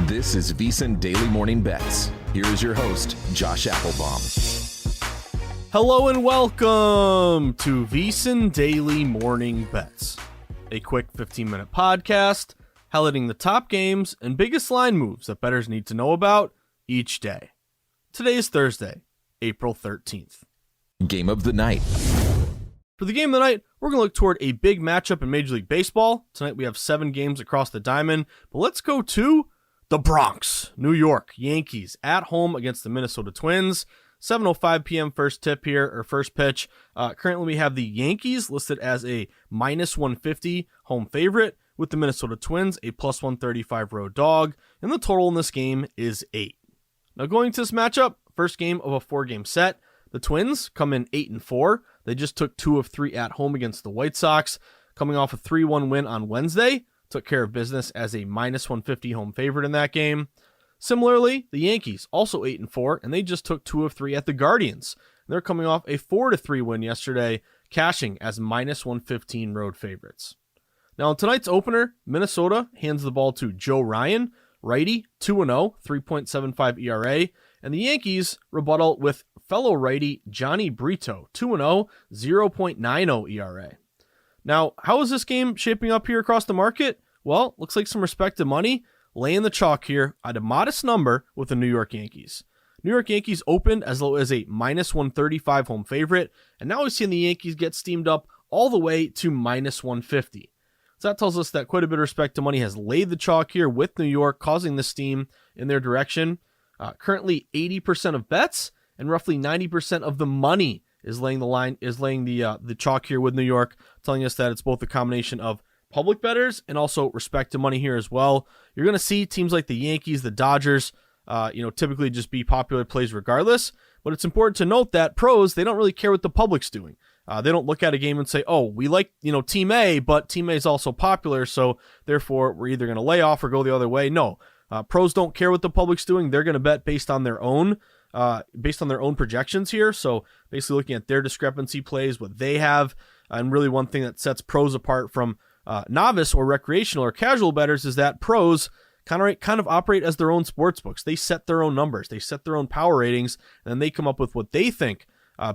This is VSiN Daily Morning Bets. Here is your host, Josh Appelbaum. Hello and welcome to VSiN Daily Morning Bets, a quick 15-minute podcast highlighting the top games and biggest line moves that bettors need to know about each day. Today is Thursday, April 13th. Game of the night. For the game of the night, we're going to look toward a big matchup in Major League Baseball. Tonight we have 7 games across the diamond, but let's go to the Bronx, New York Yankees at home against the Minnesota Twins. 7:05 p.m. first tip here, or first pitch. Currently we have the Yankees listed as a minus 150 home favorite, with the Minnesota Twins a plus 135 road dog, and the total in this game is 8. Now going to this matchup, first game of a 4-game set. The Twins come in 8-4. They just took 2 of 3 at home against the White Sox, coming off a 3-1 win on Wednesday. Took care of business as a minus 150 home favorite in that game. Similarly, the Yankees also 8-4, and they just took 2 of 3 at the Guardians. They're coming off a 4-3 win yesterday, cashing as minus 115 road favorites. Now in tonight's opener, Minnesota hands the ball to Joe Ryan, righty, 2-0, 3.75 ERA, and the Yankees rebuttal with fellow righty Johnny Brito, 2-0, 0.90 ERA. Now, how is this game shaping up here across the market? Well, looks like some respected money laying the chalk here at a modest number with the New York Yankees. New York Yankees opened as low as a minus 135 home favorite, and now we've seen the Yankees get steamed up all the way to minus 150. So that tells us that quite a bit of respect to money has laid the chalk here with New York, causing the steam in their direction. Currently 80% of bets and roughly 90% of the money is laying the chalk here with New York, telling us that it's both a combination of public bettors and also respect to money here as well. You're going to see teams like the Yankees, the Dodgers, typically just be popular plays regardless. But it's important to note that pros, they don't really care what the public's doing. They don't look at a game and say, oh, we like, Team A, but Team A is also popular, so therefore we're either going to lay off or go the other way. No, pros don't care what the public's doing. They're going to bet based on their own projections here. So basically looking at their discrepancy plays, what they have, and really one thing that sets pros apart from novice or recreational or casual bettors is that pros kind of operate as their own sports books. They set their own numbers, they set their own power ratings, and then they come up with what they think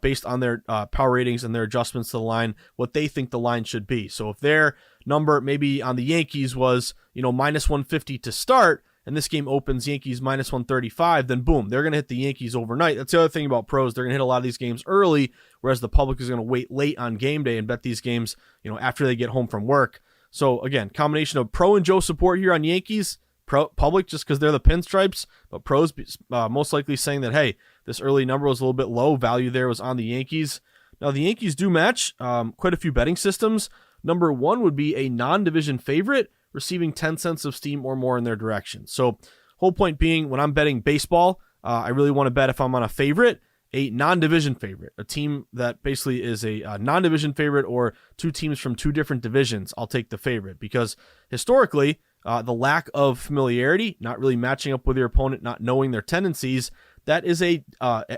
based on their power ratings and their adjustments to the line, what they think the line should be. So if their number maybe on the Yankees was, minus 150 to start, and this game opens Yankees minus 135, then boom, they're going to hit the Yankees overnight. That's the other thing about pros. They're going to hit a lot of these games early, whereas the public is going to wait late on game day and bet these games, after they get home from work. So again, combination of pro and Joe support here on Yankees, public just because they're the pinstripes, but pros most likely saying that, hey, this early number was a little bit low. Value there was on the Yankees. Now the Yankees do match quite a few betting systems. Number 1 would be a non-division favorite, receiving 10 cents of steam or more in their direction. So whole point being, when I'm betting baseball, I really want to bet, if I'm on a favorite, a non-division favorite, a team that basically is a non-division favorite or 2 teams from 2 different divisions. I'll take the favorite because historically, the lack of familiarity, not really matching up with your opponent, not knowing their tendencies, that is a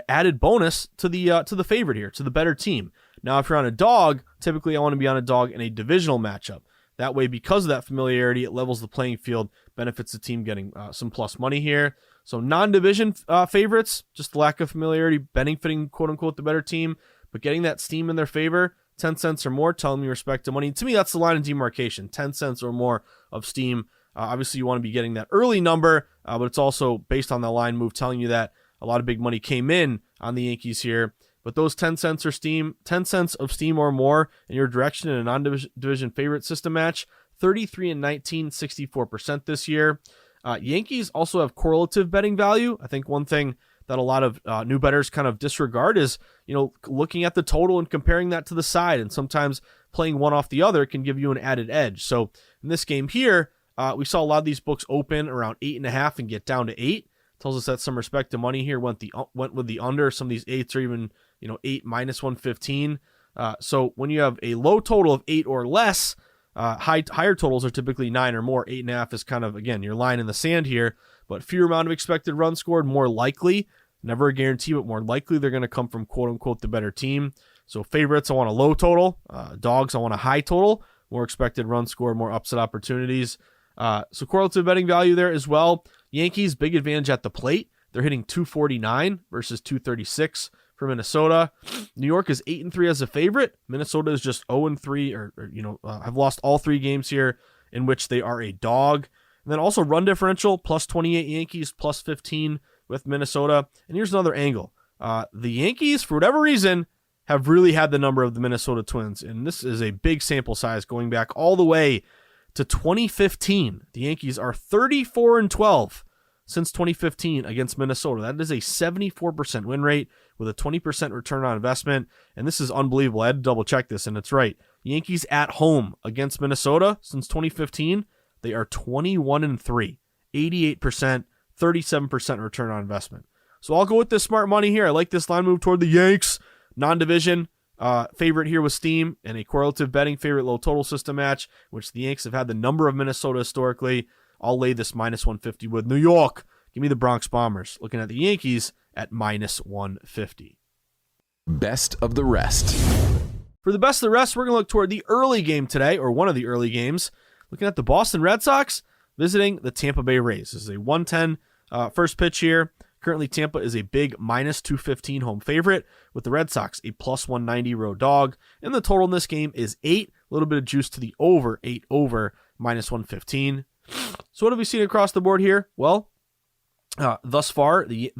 added bonus to the favorite here, to the better team. Now, if you're on a dog, typically I want to be on a dog in a divisional matchup. That way, because of that familiarity, it levels the playing field, benefits the team getting some plus money here. So non-division favorites, just the lack of familiarity, benefiting, quote-unquote, the better team, but getting that steam in their favor, 10 cents or more, telling me respect to money. To me, that's the line of demarcation, 10 cents or more of steam. Obviously, you want to be getting that early number, but it's also based on the line move telling you that a lot of big money came in on the Yankees here. But those 10 cents of steam or more in your direction in a non-division favorite system match, 33-19, 64% this year. Yankees also have correlative betting value. I think one thing that a lot of new bettors kind of disregard is, looking at the total and comparing that to the side. And sometimes playing one off the other can give you an added edge. So in this game here, we saw a lot of these books open around 8.5 and get down to 8. Tells us that some respect to money here went with the under. Some of these 8s are even 8 minus 115. So when you have a low total of 8 or less, higher totals are typically 9 or more. 8.5 is kind of, again, your line in the sand here, but fewer amount of expected runs scored, more likely, never a guarantee, but more likely they're going to come from quote unquote the better team. So favorites, I want a low total. Dogs, I want a high total. More expected run score, more upset opportunities. So correlative betting value there as well. Yankees, big advantage at the plate. They're hitting 249 versus 236 for Minnesota. New York is 8-3 as a favorite. Minnesota is just 0-3, have lost all 3 games here in which they are a dog. And then also run differential, plus 28 Yankees, plus 15 with Minnesota. And here's another angle. The Yankees, for whatever reason, have really had the number of the Minnesota Twins. And this is a big sample size going back all the way to 2015. The Yankees are 34-12 since 2015 against Minnesota. That is a 74% win rate with a 20% return on investment. And this is unbelievable. I had to double check this, and it's right. Yankees at home against Minnesota since 2015, they are 21-3, 88%, 37% return on investment. So I'll go with this smart money here. I like this line move toward the Yanks. Non-division favorite here with Steam, and a correlative betting favorite low total system match, which the Yanks have had the number of Minnesota historically. I'll lay this minus 150 with New York. Give me the Bronx Bombers. Looking at the Yankees at minus 150. Best of the rest. For the best of the rest, we're going to look toward the early game today, or one of the early games. Looking at the Boston Red Sox visiting the Tampa Bay Rays. This is a 110 first pitch here. Currently, Tampa is a big minus 215 home favorite, with the Red Sox a plus 190 road dog. And the total in this game is 8. A little bit of juice to the over, 8 over, minus 115. So what have we seen across the board here? Well, thus far, the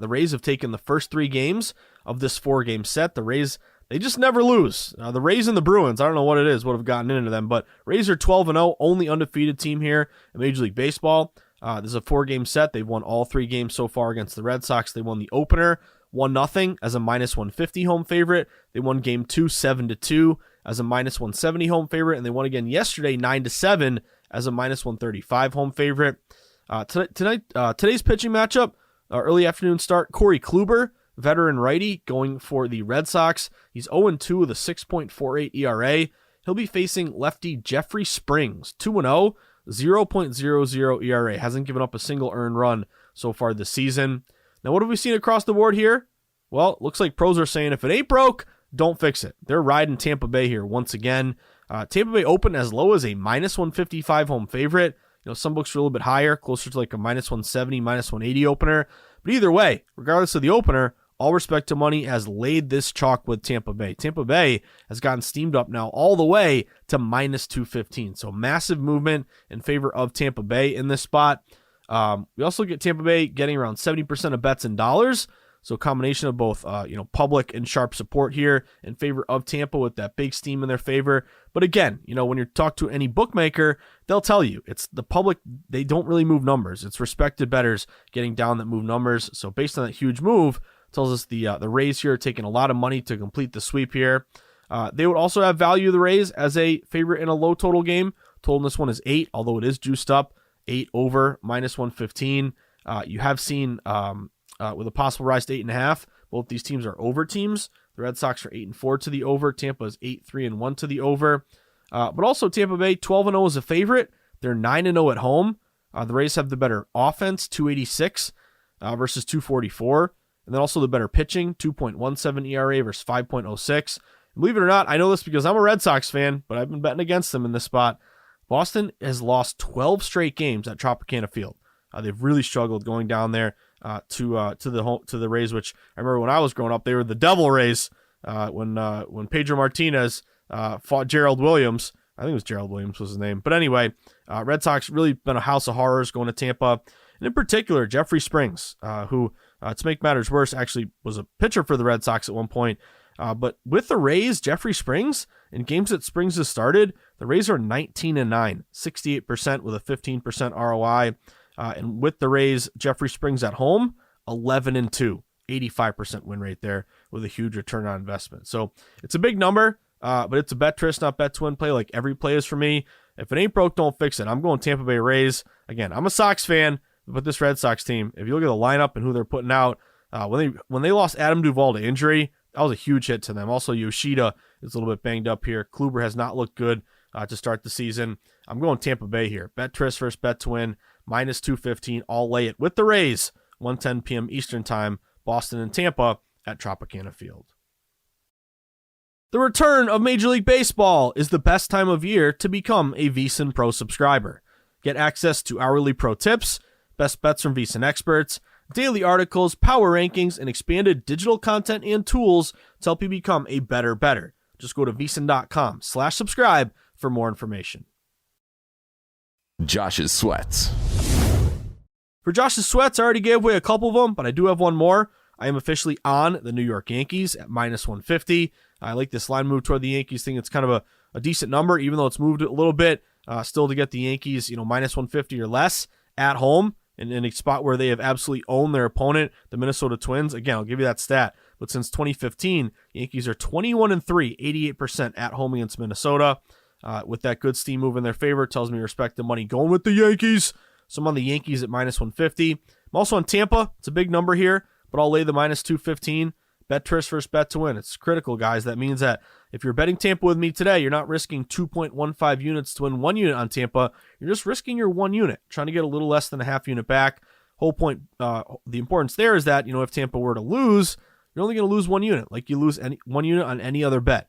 Rays have taken the first 3 games of this 4-game set. The Rays, they just never lose. The Rays and the Bruins, I don't know what it is, what have gotten into them, but Rays are 12-0, only undefeated team here in Major League Baseball. This is a 4-game set. They've won all 3 games so far against the Red Sox. They won the opener 1-0 as a minus 150 home favorite. They won game 2 7-2 as a minus 170 home favorite, and they won again yesterday 9-7 as a minus 135 home favorite. Today's pitching matchup, early afternoon start, Corey Kluber, veteran righty, going for the Red Sox. He's 0-2 with a 6.48 ERA. He'll be facing lefty Jeffrey Springs, 2-0, 0.00 ERA. Hasn't given up a single earned run so far this season. Now, what have we seen across the board here? Well, it looks like pros are saying if it ain't broke, don't fix it. They're riding Tampa Bay here once again. Tampa Bay opened as low as a minus 155 home favorite. Some books are a little bit higher, closer to like a minus 170, minus 180 opener. But either way, regardless of the opener, all respect to money has laid this chalk with Tampa Bay. Tampa Bay has gotten steamed up now all the way to minus 215. So massive movement in favor of Tampa Bay in this spot. We also get Tampa Bay getting around 70% of bets in dollars. So a combination of both, public and sharp support here in favor of Tampa with that big steam in their favor. But again, when you talk to any bookmaker, they'll tell you it's the public. They don't really move numbers. It's respected bettors getting down that move numbers. So based on that huge move, tells us the Rays here are taking a lot of money to complete the sweep here. They would also have value the Rays as a favorite in a low total game. Total in this one is 8, although it is juiced up. 8 over, minus 115. You have seen with a possible rise to 8.5. Both these teams are over teams. The Red Sox are 8-4 to the over. Tampa is 8-3-1 to the over. But also Tampa Bay 12-0 is a favorite. They're 9-0 at home. The Rays have the better offense, 286 versus 244. And then also the better pitching, 2.17 ERA versus 5.06. Believe it or not, I know this because I'm a Red Sox fan, but I've been betting against them in this spot. Boston has lost 12 straight games at Tropicana Field. They've really struggled going down there to the Rays, which I remember when I was growing up, they were the Devil Rays when Pedro Martinez fought Gerald Williams. I think it was Gerald Williams was his name. But anyway, Red Sox really been a house of horrors going to Tampa. And in particular, Jeffrey Springs, who, to make matters worse, actually was a pitcher for the Red Sox at one point. But with the Rays, Jeffrey Springs, in games that Springs has started, the Rays are 19-9, 68% with a 15% ROI. And with the Rays, Jeffrey Springs at home, 11-2, 85% win rate there with a huge return on investment. So it's a big number, but it's a bet twist, not bet to win play like every play is for me. If it ain't broke, don't fix it. I'm going Tampa Bay Rays. Again, I'm a Sox fan, but this Red Sox team, if you look at the lineup and who they're putting out, when they lost Adam Duvall to injury, that was a huge hit to them. Also, Yoshida is a little bit banged up here. Kluber has not looked good to start the season. I'm going Tampa Bay here. Bet twist versus bet to win, minus 215. I'll lay it with the Rays, 1:10 p.m. Eastern Time, Boston and Tampa at Tropicana Field. The return of Major League Baseball is the best time of year to become a VSiN Pro subscriber. Get access to hourly pro tips, best bets from VSiN experts, daily articles, power rankings, and expanded digital content and tools to help you become a better bettor. Just go to VSiN.com/subscribe for more information. Josh's Sweats. For Josh's Sweats, I already gave away a couple of them, but I do have one more. I am officially on the New York Yankees at -150. I like this line move toward the Yankees. Think it's kind of a decent number, even though it's moved a little bit. Still to get the Yankees, -150 or less at home in a spot where they have absolutely owned their opponent, the Minnesota Twins. Again, I'll give you that stat. But since 2015, Yankees are 21-3, 88% at home against Minnesota. With that good steam move in their favor, tells me respect the money going with the Yankees. So I'm on the Yankees at -150. I'm also on Tampa. It's a big number here, but I'll lay the -215. Bet Trish first bet to win. It's critical, guys. That means that if you're betting Tampa with me today, you're not risking 2.15 units to win 1 unit on Tampa. You're just risking your 1 unit, trying to get a little less than a half unit back. Whole point, the importance there is that, if Tampa were to lose, you're only going to lose 1 unit, like you lose 1 unit on any other bet.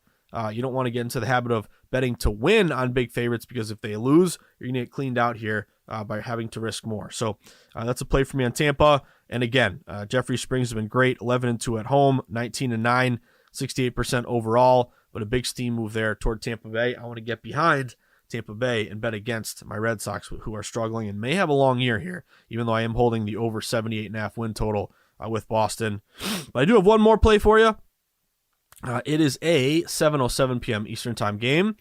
You don't want to get into the habit of betting to win on big favorites, because if they lose, you're going to get cleaned out here by having to risk more. So that's a play for me on Tampa. And again, Jeffrey Springs has been great, 11-2 at home, 19-9, 68% overall, but a big steam move there toward Tampa Bay. I want to get behind Tampa Bay and bet against my Red Sox, who are struggling and may have a long year here, even though I am holding the over 78.5 win total with Boston. But I do have one more play for you. It is a 7:07 p.m. Eastern Time game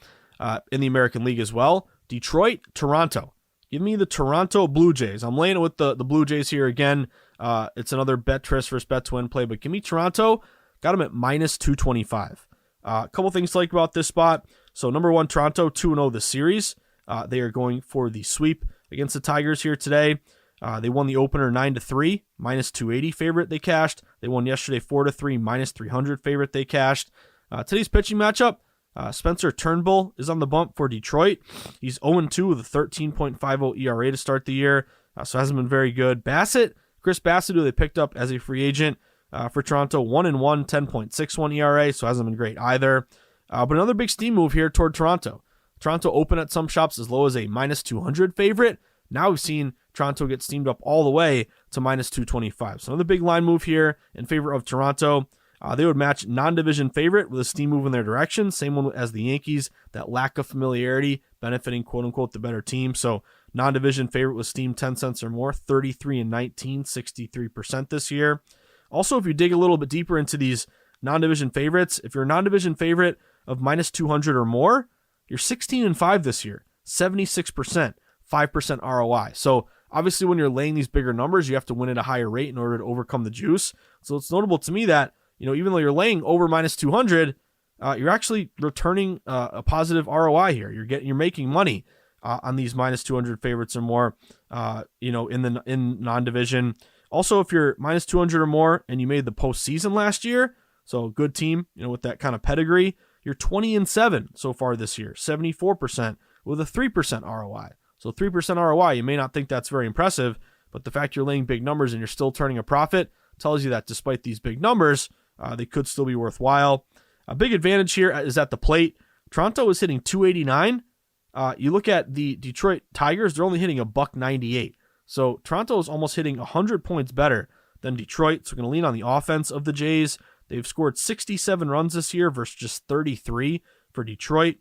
in the American League as well. Detroit, Toronto. Give me the Toronto Blue Jays. I'm laying it with the Blue Jays here again. It's another bet Trish versus bet to win play, but give me Toronto. Got them at -225. A couple things to like about this spot. So number one, Toronto 2-0 this series. They are going for the sweep against the Tigers here today. They won the opener 9-3, -280 favorite they cashed. They won yesterday 4-3, -300 favorite they cashed. Today's pitching matchup, Spencer Turnbull is on the bump for Detroit. He's 0-2 with a 13.50 ERA to start the year, so hasn't been very good. Chris Bassett, who they picked up as a free agent for Toronto, 1-1, 10.61 ERA, so hasn't been great either. But another big steam move here toward Toronto. Toronto opened at some shops as low as a -200 favorite. Now we've seen Toronto get steamed up all the way to -225. So another big line move here in favor of Toronto. They would match non-division favorite with a steam move in their direction. Same one as the Yankees. That lack of familiarity benefiting quote-unquote the better team. So non-division favorite with steam 10 cents or more, 33-19, 63% this year. Also, if you dig a little bit deeper into these non-division favorites, if you're a non-division favorite of -200 or more, you're 16-5 this year, 76%, 5% ROI. So obviously when you're laying these bigger numbers, you have to win at a higher rate in order to overcome the juice. So it's notable to me that, even though you're laying over -200, you're actually returning a positive ROI here. You're making money on these -200 favorites or more, in non-division. Also, if you're -200 or more and you made the postseason last year, so a good team, with that kind of pedigree, you're 20-7 so far this year, 74% with a 3% ROI. So 3% ROI, you may not think that's very impressive, but the fact you're laying big numbers and you're still turning a profit tells you that despite these big numbers, they could still be worthwhile. A big advantage here is at the plate. Toronto is hitting 289. You look at the Detroit Tigers, they're only hitting a $198. So Toronto is almost hitting 100 points better than Detroit. So we're going to lean on the offense of the Jays. They've scored 67 runs this year versus just 33 for Detroit.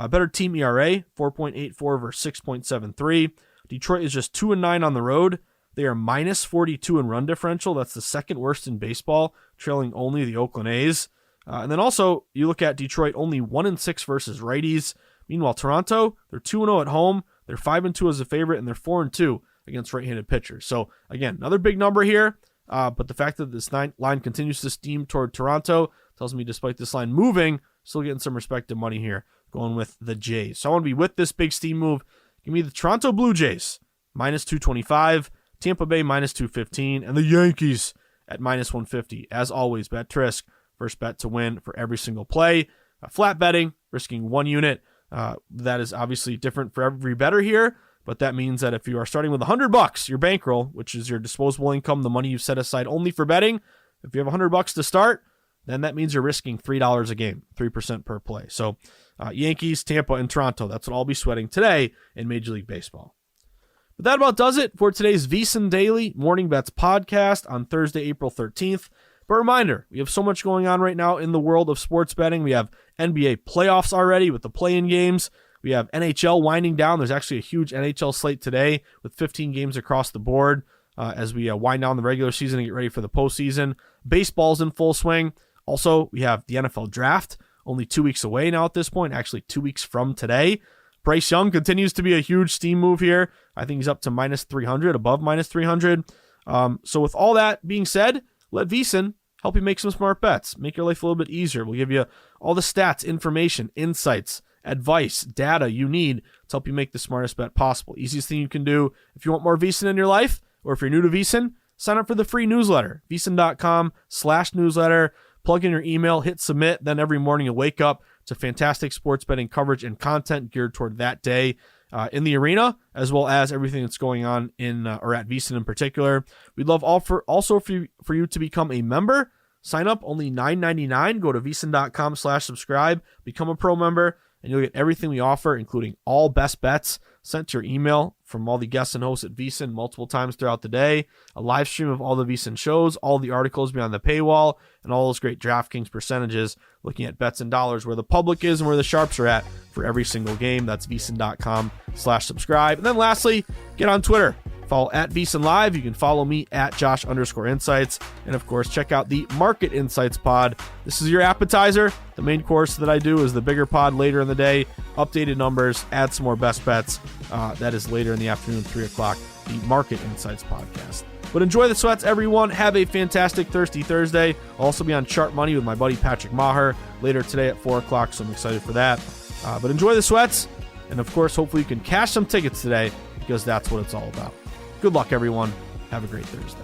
Better team ERA, 4.84 versus 6.73. Detroit is just 2-9 on the road. They are -42 in run differential. That's the second worst in baseball, trailing only the Oakland A's. And then also, you look at Detroit, only 1-6 versus righties. Meanwhile, Toronto, they're 2-0 at home. They're 5-2 as a favorite, and they're 4-2 against right-handed pitchers. So again, another big number here. But the fact that this line continues to steam toward Toronto tells me despite this line moving, still getting some respective money here, going with the Jays. So I want to be with this big steam move. Give me the Toronto Blue Jays, -225, Tampa Bay -215, and the Yankees at -150. As always, bet Trisk, first bet to win for every single play. Flat betting, risking 1 unit. That is obviously different for every bettor here, but that means that if you are starting with $100, your bankroll, which is your disposable income, the money you've set aside only for betting, if you have $100 to start, then that means you're risking $3 a game, 3% per play. So Yankees, Tampa, and Toronto, that's what I'll be sweating today in Major League Baseball. But that about does it for today's VSiN Daily Morning Bets podcast on Thursday, April 13th. But reminder, we have so much going on right now in the world of sports betting. We have NBA playoffs already with the play-in games. We have NHL winding down. There's actually a huge NHL slate today with 15 games across the board as we wind down the regular season and get ready for the postseason. Baseball's in full swing. Also, we have the NFL draft only 2 weeks away now at this point, actually 2 weeks from today. Bryce Young continues to be a huge steam move here. I think he's up to minus 300, above minus 300. So with all that being said, let VSiN help you make some smart bets. Make your life a little bit easier. We'll give you all the stats, information, insights, advice, data you need to help you make the smartest bet possible. Easiest thing you can do if you want more VSiN in your life, or if you're new to VSiN, sign up for the free newsletter, vsin.com/newsletter. Plug in your email, hit submit, then every morning you'll wake up to fantastic sports betting coverage and content geared toward that day in the arena, as well as everything that's going on in or at VSiN in particular. We'd love also for you to become a member. Sign up, only $9.99. Go to vsin.com/subscribe, become a pro member, and you'll get everything we offer, including all best bets sent to your email from all the guests and hosts at VSiN multiple times throughout the day, a live stream of all the VSiN shows, all the articles behind the paywall, and all those great DraftKings percentages, looking at bets and dollars, where the public is and where the sharps are at for every single game. That's vsin.com/subscribe. And then lastly, get on Twitter. Follow at VSiN Live. You can follow me at Josh_Insights. And of course, check out the Market Insights pod. This is your appetizer. The main course that I do is the bigger pod later in the day. Updated numbers, add some more best bets. That is later in the afternoon, 3 o'clock, the Market Insights podcast. But enjoy the sweats, everyone. Have a fantastic Thirsty Thursday. I'll also be on Chart Money with my buddy Patrick Maher later today at 4 o'clock, so I'm excited for that. But enjoy the sweats. And of course, hopefully you can cash some tickets today, because that's what it's all about. Good luck, everyone. Have a great Thursday.